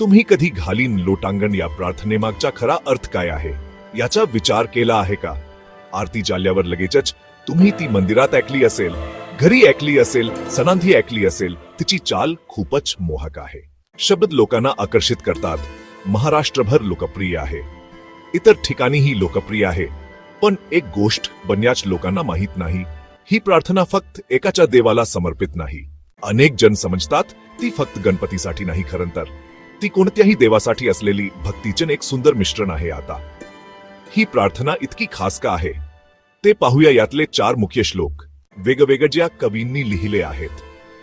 तुम्ही कधी घालीन लोटांगण या प्रार्थनेमागचा खरा अर्थ काय आहे याचा विचार केला आहे का? आरती झाल्यावर लगेचच तुम्ही ती मंदिरात ऐकली असेल, घरी ऐकली असेल, सणांधी ऐकली असेल. तिची चाल खूपच मोहक आहे. शब्द लोकांना आकर्षित करतात. महाराष्ट्रभर लोकप्रिय आहे, इतर ठिकाणीही लोकप्रिय आहे. पण एक गोष्ट बऱ्याच लोकांना माहित नाही, ही प्रार्थना फक्त एकाच्या देवाला समर्पित नाही. अनेक जण समजतात ती फक्त गणपतीसाठी नाही, खरं तर ती कोणत्याही देवासाठी असलेली भक्तीचे एक सुंदर मिश्रण आहे. आता ही प्रार्थना इतकी खास का आहे ते पाहूया. यातले 4 मुख्य श्लोक वेगवेगळ्या कवींनी लिहिले आहेत,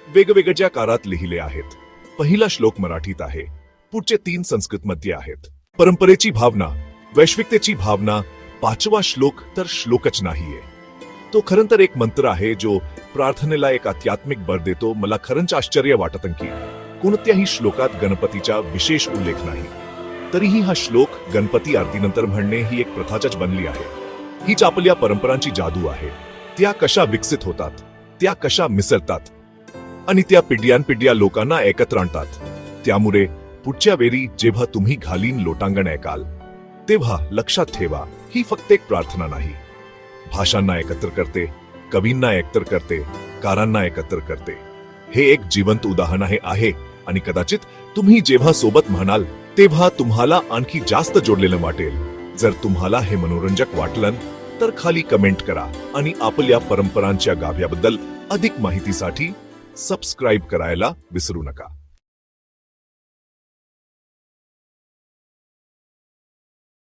वेगवेगळ्या काळात लिहिले आहेत. पहिला श्लोक मराठीत आहे, पुढचे 3 संस्कृतमध्ये आहेत. परंपरेची भावना, वैश्विकतेची भावना. 5वा श्लोक तर श्लोकच नाहीये, तो खरं तर एक मंत्र आहे जो प्रार्थनेला एक आध्यात्मिक बळ देतो. मला खरंच आश्चर्य वाटतं की कोणत्याही श्लोकात गणपतीचा विशेष उल्लेख नाही, तरीही हा श्लोक गणपती आरतीनंतर म्हणणे ही एक प्रथाच बनली आहे. हीच आपल्या परंपरांची जादू आहे. त्या कशा विकसित होतात, त्या कशा मिसळतात आणि त्या पिढ्यानपिढ्या लोकांना एकत्र आणतात. त्यामुळे पुढच्या वेळी जेव्हा तुम्ही घालीन लोटांगण ऐकाल तेव्हा लक्षात ठेवा, ही फक्त एक प्रार्थना नाही, भाषांना एकत्र करते, कवींना एकत्र करते, कारांना एकत्र करते. हे एक जिवंत उदाहरण आहे आणि कदाचित तुम्ही जेव्हा सोबत म्हणाल तेव्हा तुम्हाला आणखी जास्त जोडलेलं वाटेल. जर तुम्हाला हे मनोरंजक वाटलं तर खाली कमेंट करा आणि आपल्या परंपरांच्या गाभ्याबद्दल अधिक माहितीसाठी सबस्क्राईब करायला विसरू नका.